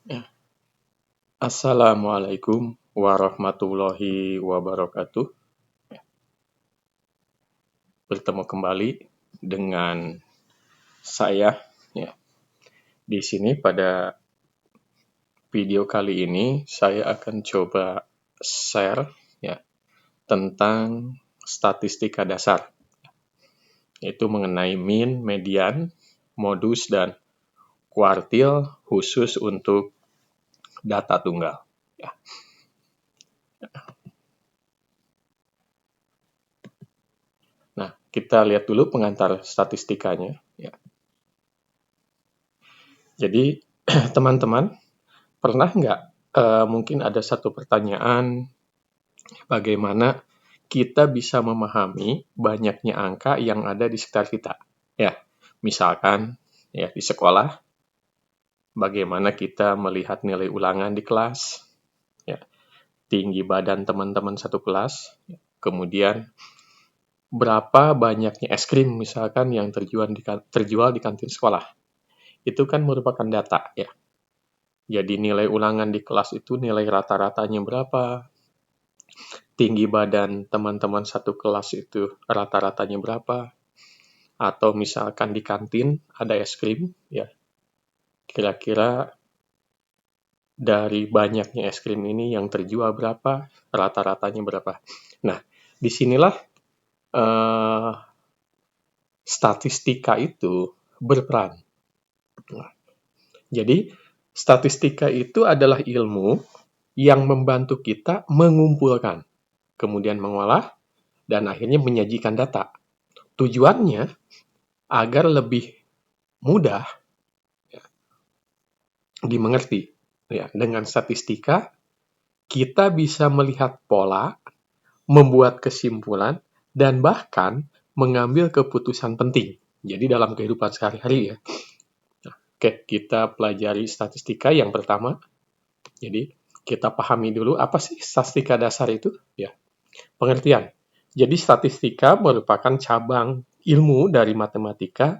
Ya. Assalamualaikum warahmatullahi wabarakatuh. Bertemu kembali dengan saya ya. Di sini pada video kali ini saya akan coba share ya tentang statistika dasar, yaitu mengenai mean, median, modus dan kuartil khusus untuk data tunggal. Ya. Nah, kita lihat dulu pengantar statistikanya. Ya. Jadi, teman-teman, pernah nggak mungkin ada satu pertanyaan, bagaimana kita bisa memahami banyaknya angka yang ada di sekitar kita? Ya, misalkan ya di sekolah, bagaimana kita melihat nilai ulangan di kelas, ya, tinggi badan teman-teman satu kelas, kemudian berapa banyaknya es krim misalkan yang terjual di kantin sekolah. Itu kan merupakan data ya. Jadi nilai ulangan di kelas itu nilai rata-ratanya berapa, tinggi badan teman-teman satu kelas itu rata-ratanya berapa, atau misalkan di kantin ada es krim, ya kira-kira dari banyaknya es krim ini yang terjual berapa, rata-ratanya berapa. Nah, disinilah eh, statistika itu berperan. Nah, jadi, statistika itu adalah ilmu yang membantu kita mengumpulkan, kemudian mengolah, dan akhirnya menyajikan data. Tujuannya agar lebih mudah ya, dimengerti. Ya, dengan statistika, kita bisa melihat pola, membuat kesimpulan, dan bahkan mengambil keputusan penting. Jadi dalam kehidupan sehari-hari ya. Nah, oke, kita pelajari statistika yang pertama. Jadi kita pahami dulu apa sih statistika dasar itu? Ya, pengertian. Jadi statistika merupakan cabang ilmu dari matematika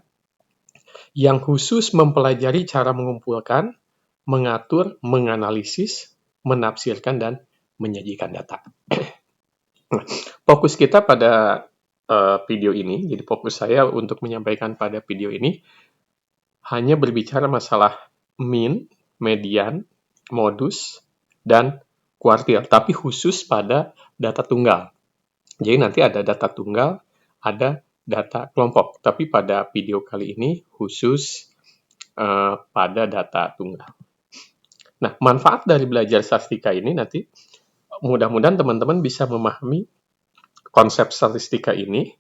yang khusus mempelajari cara mengumpulkan, mengatur, menganalisis, menafsirkan, dan menyajikan data. Nah, fokus kita pada video ini, jadi fokus saya untuk menyampaikan pada video ini hanya berbicara masalah mean, median, modus, dan kuartil, tapi khusus pada data tunggal. Jadi nanti ada data tunggal, ada data kelompok, tapi pada video kali ini khusus pada data tunggal. Nah, manfaat dari belajar statistika ini nanti mudah-mudahan teman-teman bisa memahami konsep statistika ini,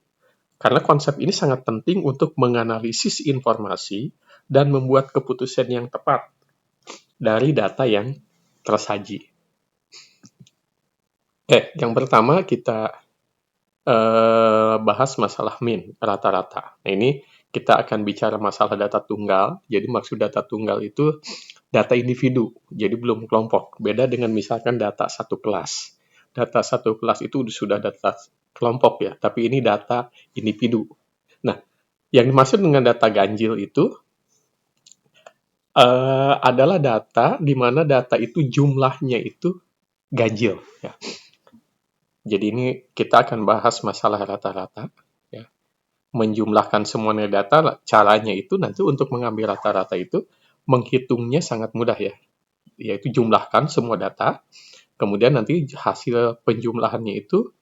karena konsep ini sangat penting untuk menganalisis informasi dan membuat keputusan yang tepat dari data yang tersaji. Oke, yang pertama kita bahas masalah mean, rata-rata. Nah, ini kita akan bicara masalah data tunggal. Jadi maksud data tunggal itu data individu, jadi belum kelompok. Beda dengan misalkan data satu kelas. Data satu kelas itu sudah data kelompok ya, tapi ini data individu. Nah, yang dimaksud dengan data ganjil itu adalah data di mana data itu jumlahnya itu ganjil. Ya. Jadi ini kita akan bahas masalah rata-rata. Ya. Menjumlahkan semua nilai data, caranya itu nanti untuk mengambil rata-rata itu menghitungnya sangat mudah ya. Yaitu jumlahkan semua data, kemudian nanti hasil penjumlahannya itu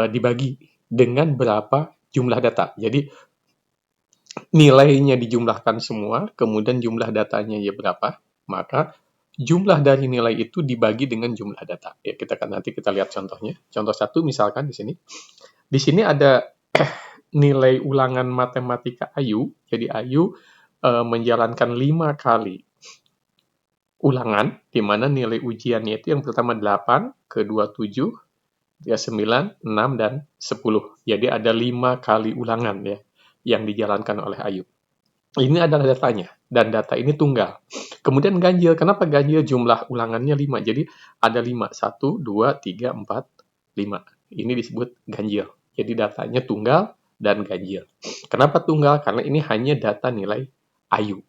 dibagi dengan berapa jumlah data. Jadi nilainya dijumlahkan semua, kemudian jumlah datanya ya berapa, maka jumlah dari nilai itu dibagi dengan jumlah data. Ya, nanti kita lihat contohnya. Contoh satu misalkan di sini. Di sini ada nilai ulangan matematika Ayu. Jadi Ayu menjalankan 5 kali ulangan, di mana nilai ujiannya itu yang pertama 8, kedua 7, ketiga 9, 6, dan 10. Jadi ada 5 kali ulangan ya yang dijalankan oleh Ayu. Ini adalah datanya, dan data ini tunggal. Kemudian ganjil, kenapa ganjil? Jumlah ulangannya 5, jadi ada 5, 1, 2, 3, 4, 5. Ini disebut ganjil. Jadi datanya tunggal dan ganjil. Kenapa tunggal? Karena ini hanya data nilai Ayu.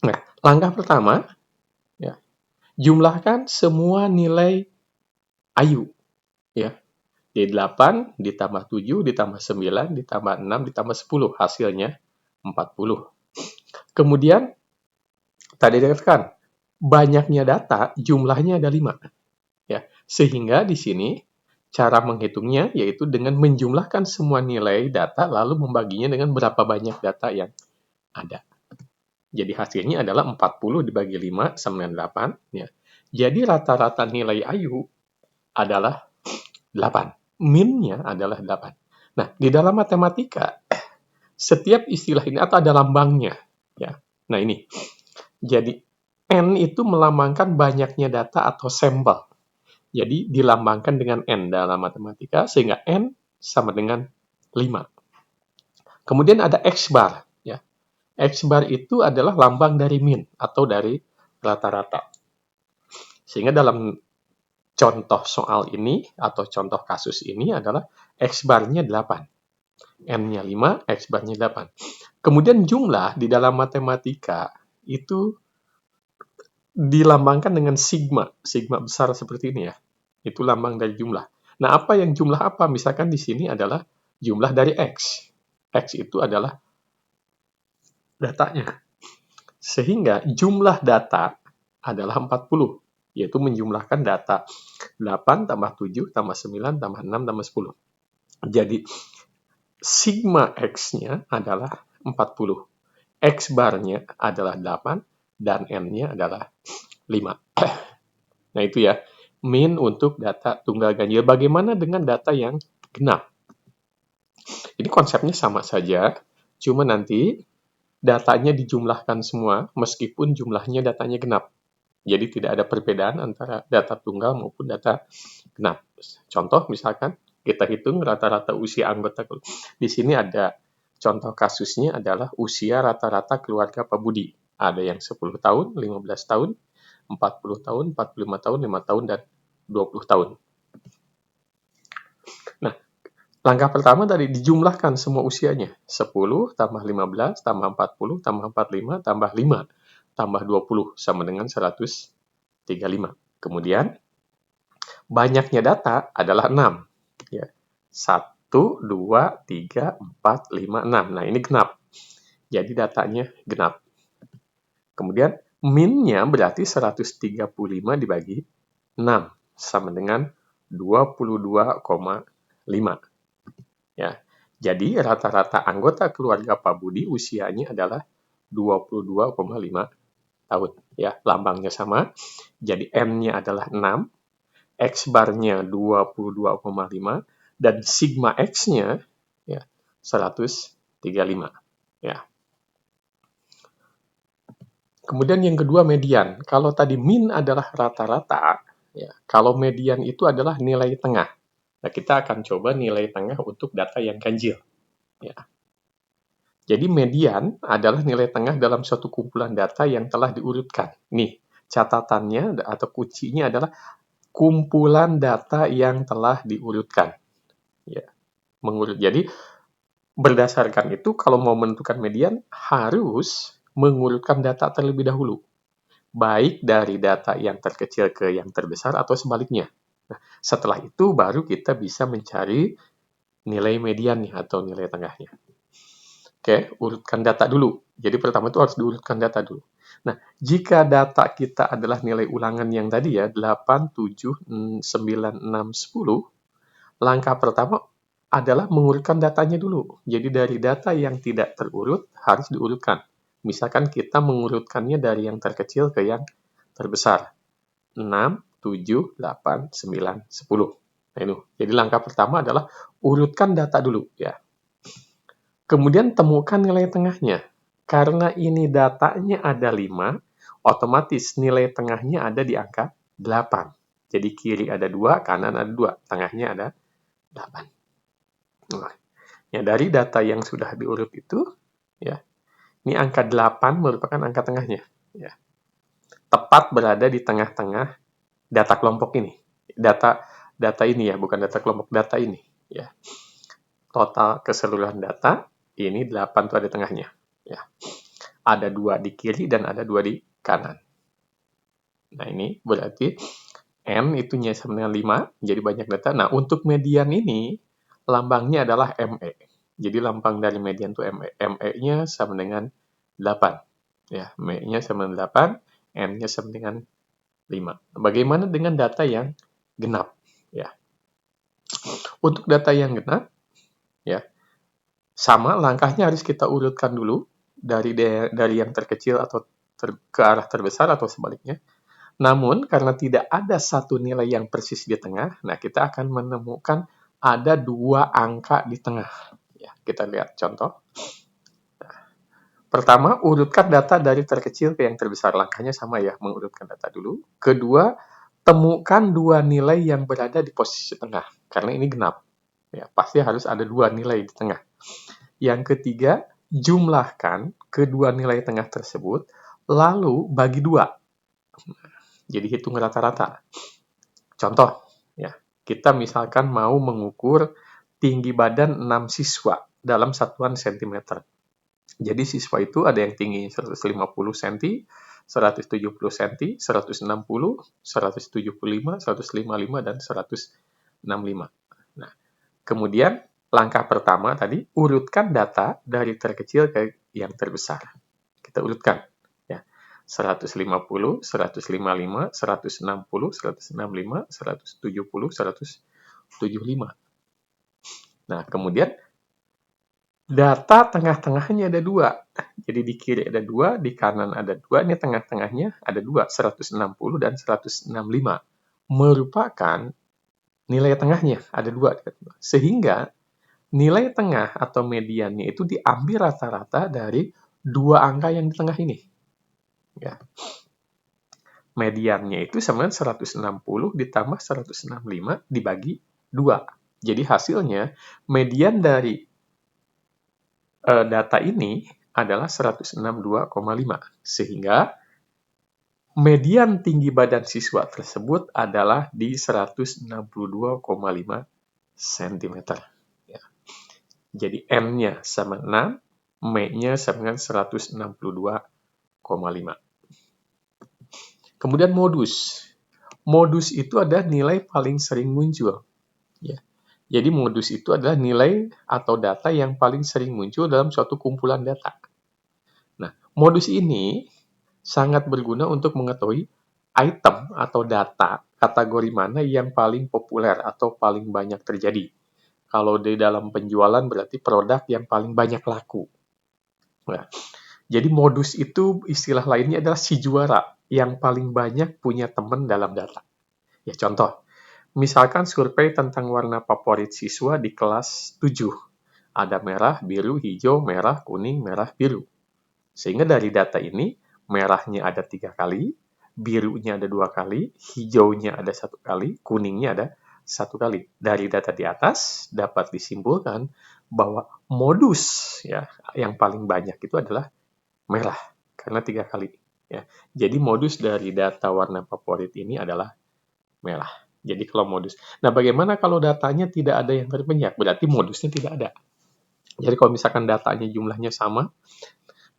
Nah, Langkah pertama, ya, jumlahkan semua nilai Ayu. Ya. Jadi 8 ditambah 7 ditambah 9 ditambah 6 ditambah 10 hasilnya 40. Kemudian tadi dikatakan banyaknya data jumlahnya ada 5. Ya. Sehingga di sini cara menghitungnya yaitu dengan menjumlahkan semua nilai data lalu membaginya dengan berapa banyak data yang ada. Jadi hasilnya adalah 40 dibagi 5 sama dengan 8. Ya. Jadi rata-rata nilai Ayu adalah 8. Min-nya adalah 8. Nah, di dalam matematika, setiap istilah ini atau ada lambangnya. Ya. Nah, ini. Jadi, N itu melambangkan banyaknya data atau sampel. Jadi, dilambangkan dengan N dalam matematika, sehingga N sama dengan 5. Kemudian ada X bar. Ya. X bar itu adalah lambang dari min, atau dari rata-rata. Sehingga dalam contoh soal ini atau contoh kasus ini adalah X bar-nya 8. N-nya 5, X bar-nya 8. Kemudian jumlah di dalam matematika itu dilambangkan dengan sigma. Sigma besar seperti ini ya. Itu lambang dari jumlah. Nah, apa yang jumlah apa? Misalkan di sini adalah jumlah dari X. X itu adalah datanya. Sehingga jumlah data adalah 40. Yaitu menjumlahkan data 8 tambah 7 tambah 9 tambah 6 tambah 10. Jadi sigma X-nya adalah 40. X bar-nya adalah 8 dan N-nya adalah 5. Nah itu ya, min untuk data tunggal ganjil. Bagaimana dengan data yang genap? Ini konsepnya sama saja, cuma nanti datanya dijumlahkan semua meskipun jumlahnya datanya genap. Jadi tidak ada perbedaan antara data tunggal maupun data genap. Contoh misalkan kita hitung rata-rata usia anggota. Di sini ada contoh kasusnya adalah usia rata-rata keluarga Pak Budi. Ada yang 10 tahun, 15 tahun, 40 tahun, 45 tahun, 5 tahun, dan 20 tahun. Nah, langkah pertama tadi dijumlahkan semua usianya. 10 tambah 15 tambah 40 tambah 45 tambah 5 tambah 20 sama dengan 135. Kemudian banyaknya data adalah 6. Ya. 1, 2, 3, 4, 5, 6. Nah, ini genap. Jadi datanya genap. Kemudian min-nya berarti 135 dibagi 6 sama dengan 22,5. Ya. Jadi rata-rata anggota keluarga Pak Budi usianya adalah 22,5 tahun. Ya, lambangnya sama. Jadi N-nya adalah 6, X bar-nya 22,5 dan sigma X-nya ya 135. Ya. Kemudian yang kedua median. Kalau tadi min adalah rata-rata, ya, kalau median itu adalah nilai tengah. Nah, kita akan coba nilai tengah untuk data yang ganjil. Ya. Jadi median adalah nilai tengah dalam suatu kumpulan data yang telah diurutkan. Nih, catatannya atau kuncinya adalah kumpulan data yang telah diurutkan. Ya, mengurut. Jadi berdasarkan itu kalau mau menentukan median harus mengurutkan data terlebih dahulu. Baik dari data yang terkecil ke yang terbesar atau sebaliknya. Nah, setelah itu baru kita bisa mencari nilai mediannya atau nilai tengahnya. Oke, urutkan data dulu. Jadi pertama itu harus diurutkan data dulu. Nah, jika data kita adalah nilai ulangan yang tadi ya, 8, 7, 9, 6, 10, langkah pertama adalah mengurutkan datanya dulu. Jadi dari data yang tidak terurut harus diurutkan. Misalkan kita mengurutkannya dari yang terkecil ke yang terbesar. 6, 7, 8, 9, 10. Nah, ini. Jadi langkah pertama adalah urutkan data dulu ya. Kemudian temukan nilai tengahnya. Karena ini datanya ada 5, otomatis nilai tengahnya ada di angka 8. Jadi kiri ada 2, kanan ada 2, tengahnya ada 8. Nah, ya dari data yang sudah diurut itu, ya, ini angka 8 merupakan angka tengahnya. Ya. Tepat berada di tengah-tengah data kelompok ini. Data ini ya, bukan data kelompok, data ini. Ya. Total keseluruhan data, ini 8 itu ada tengahnya. Ya. Ada 2 di kiri dan ada 2 di kanan. Nah, ini berarti N itu sama dengan 5, jadi banyak data. Nah, untuk median ini, lambangnya adalah ME. Jadi lambang dari median itu ME. ME-nya sama dengan 8. Ya, ME-nya sama dengan 8, N-nya sama dengan 5. Bagaimana dengan data yang genap? Ya. Untuk data yang genap, ya, sama langkahnya harus kita urutkan dulu dari yang terkecil atau ke arah terbesar atau sebaliknya. Namun, karena tidak ada satu nilai yang persis di tengah, nah kita akan menemukan ada 2 angka di tengah. Ya, kita lihat contoh. Pertama, urutkan data dari terkecil ke yang terbesar. Langkahnya sama ya, mengurutkan data dulu. Kedua, temukan 2 nilai yang berada di posisi tengah. Karena ini genap. Ya, pasti harus ada 2 nilai di tengah. Yang ketiga, jumlahkan kedua nilai tengah tersebut, lalu bagi 2. Jadi hitung rata-rata. Contoh, ya, kita misalkan mau mengukur tinggi badan 6 siswa dalam satuan cm. Jadi siswa itu ada yang tinggi 150 cm, 170 cm, 160, 175, 155, dan 165. Nah, kemudian langkah pertama tadi, urutkan data dari terkecil ke yang terbesar. Kita urutkan. 150, 155, 160, 165, 170, 175. Nah, kemudian data tengah-tengahnya ada 2. Jadi di kiri ada 2, di kanan ada 2, ini tengah-tengahnya ada 2, 160 dan 165. Merupakan nilai tengahnya, ada 2. Sehingga nilai tengah atau mediannya itu diambil rata-rata dari 2 angka yang di tengah ini. Ya. Mediannya itu sama dengan 160 ditambah 165 dibagi 2. Jadi hasilnya, median dari data ini adalah 162,5. Sehingga median tinggi badan siswa tersebut adalah di 162,5 cm. Ya. Jadi N-nya sama 6, M-nya sama dengan 162,5. Kemudian modus. Modus itu adalah nilai paling sering muncul. Ya. Jadi modus itu adalah nilai atau data yang paling sering muncul dalam suatu kumpulan data. Nah, modus ini sangat berguna untuk mengetahui item atau data kategori mana yang paling populer atau paling banyak terjadi. Kalau di dalam penjualan berarti produk yang paling banyak laku. Nah, jadi modus itu istilah lainnya adalah si juara yang paling banyak punya teman dalam data. Ya, contoh. Misalkan survei tentang warna favorit siswa di kelas 7. Ada merah, biru, hijau, merah, kuning, merah, biru. Sehingga dari data ini, merahnya ada 3 kali, birunya ada 2 kali, hijaunya ada 1 kali, kuningnya ada 1 kali. Dari data di atas, dapat disimpulkan bahwa modus ya yang paling banyak itu adalah merah, karena 3 kali. Ya. Jadi modus dari data warna favorit ini adalah merah. Jadi kalau modus. Nah, bagaimana kalau datanya tidak ada yang berpenyak? Berarti modusnya tidak ada. Jadi kalau misalkan datanya jumlahnya sama,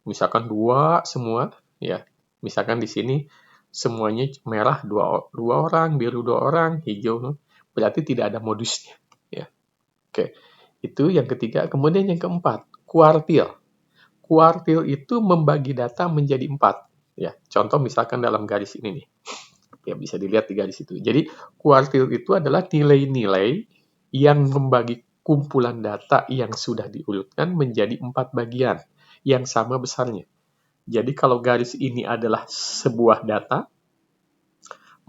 misalkan 2 semua, ya. Misalkan di sini semuanya merah 2 orang, biru 2 orang, hijau, berarti tidak ada modusnya. Ya. Oke, itu yang ketiga. Kemudian yang keempat, kuartil. Kuartil itu membagi data menjadi 4. Ya, contoh misalkan dalam garis ini nih. Ya, bisa dilihat di garis itu. Jadi, kuartil itu adalah nilai-nilai yang membagi kumpulan data yang sudah diurutkan menjadi 4 bagian yang sama besarnya. Jadi, kalau garis ini adalah sebuah data,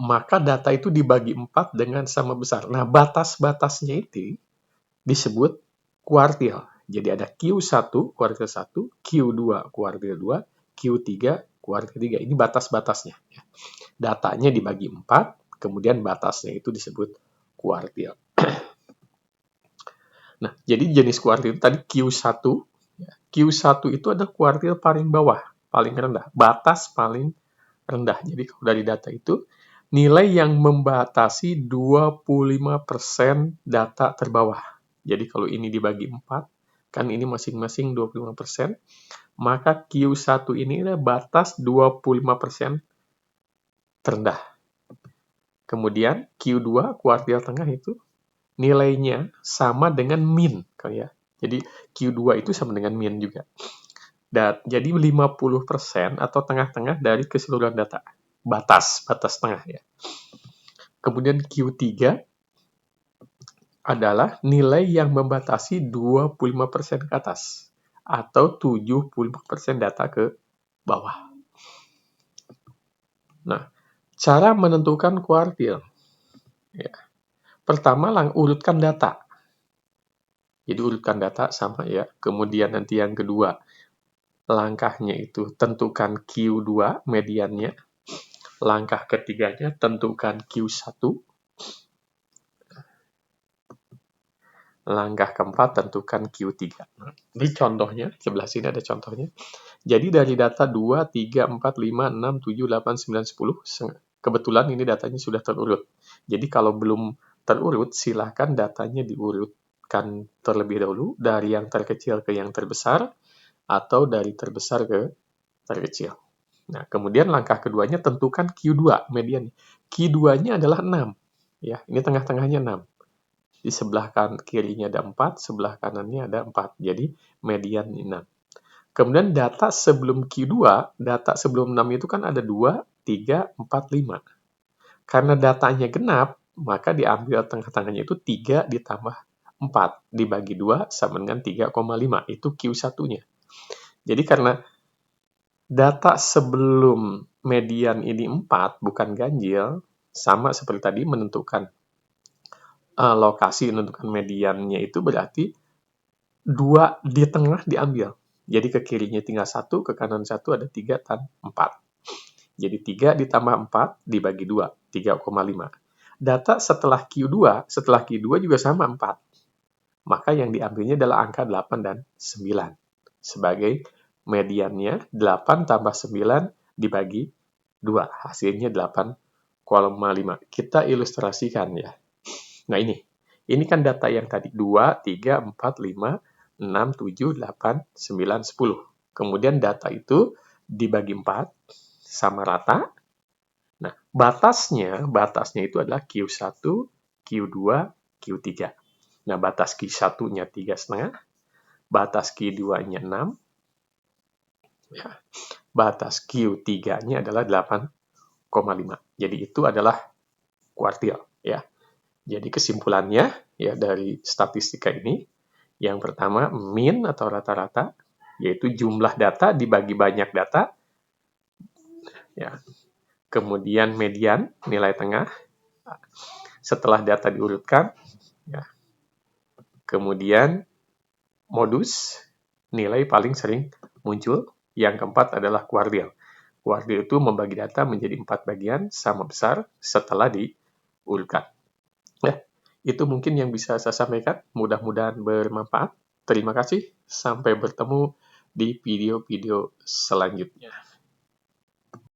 maka data itu dibagi 4 dengan sama besar. Nah, batas-batasnya itu disebut kuartil. Jadi, ada Q1, kuartil 1, Q2, kuartil 2, Q3, kuartil 3. Ini batas-batasnya. Datanya dibagi 4, kemudian batasnya itu disebut kuartil. Nah, jadi jenis kuartil tadi Q1. Q1 itu adalah kuartil paling bawah, paling rendah. Batas paling rendah. Jadi kalau dari data itu, nilai yang membatasi 25% data terbawah. Jadi kalau ini dibagi 4, kan ini masing-masing 25%, maka Q1 ini adalah batas 25% terendah. Kemudian Q2, kuartil tengah itu, nilainya sama dengan min. Jadi Q2 itu sama dengan min juga. Jadi 50% atau tengah-tengah dari keseluruhan data. Batas tengah ya. Kemudian Q3 adalah nilai yang membatasi 25% ke atas atau 75% data ke bawah. Nah, cara menentukan kuartil. Ya. Pertama, urutkan data. Jadi urutkan data sama ya. Kemudian nanti yang kedua, langkahnya itu tentukan Q2 mediannya. Langkah ketiganya tentukan Q1. Langkah keempat tentukan Q3. Ini contohnya, sebelah sini ada contohnya. Jadi dari data 2, 3, 4, 5, 6, 7, 8, 9, 10, kebetulan ini datanya sudah terurut. Jadi kalau belum terurut, silakan datanya diurutkan terlebih dahulu dari yang terkecil ke yang terbesar, atau dari terbesar ke terkecil. Nah, kemudian langkah keduanya tentukan Q2, median. Q2-nya adalah 6. Ya, ini tengah-tengahnya 6. Di sebelah kirinya ada 4, sebelah kanannya ada 4. Jadi median 6. Kemudian data sebelum Q2, data sebelum 6 itu kan ada 2, 3, 4, 5. Karena datanya genap, maka diambil tengah-tengahnya itu 3 ditambah 4. Dibagi 2 sama dengan 3,5. Itu Q1-nya. Jadi karena data sebelum median ini 4, bukan ganjil, sama seperti tadi menentukan lokasi menentukan mediannya itu berarti 2 di tengah diambil. Jadi ke kirinya tinggal 1, ke kanan 1 ada 3 dan 4. Jadi 3 ditambah 4 dibagi 2, 3,5. Data setelah Q2 juga sama 4. Maka yang diambilnya adalah angka 8 dan 9. Sebagai mediannya 8 tambah 9 dibagi 2. Hasilnya 8,5. Kita ilustrasikan ya. Nah ini kan data yang tadi 2, 3, 4, 5, 6, 7, 8, 9, 10. Kemudian data itu dibagi 4 sama rata. Nah, batasnya itu adalah Q1, Q2, Q3. Nah, batas Q1-nya 3,5, batas Q2-nya 6, ya. Batas Q3-nya adalah 8,5. Jadi itu adalah kuartil ya. Jadi kesimpulannya ya dari statistika ini, yang pertama mean atau rata-rata, yaitu jumlah data dibagi banyak data. Ya. Kemudian median, nilai tengah. Setelah data diurutkan, ya. Kemudian modus, nilai paling sering muncul. Yang keempat adalah kuartil. Kuartil itu membagi data menjadi 4 bagian sama besar setelah diurutkan. Ya, itu mungkin yang bisa saya sampaikan. Mudah-mudahan bermanfaat. Terima kasih. Sampai bertemu di video-video selanjutnya.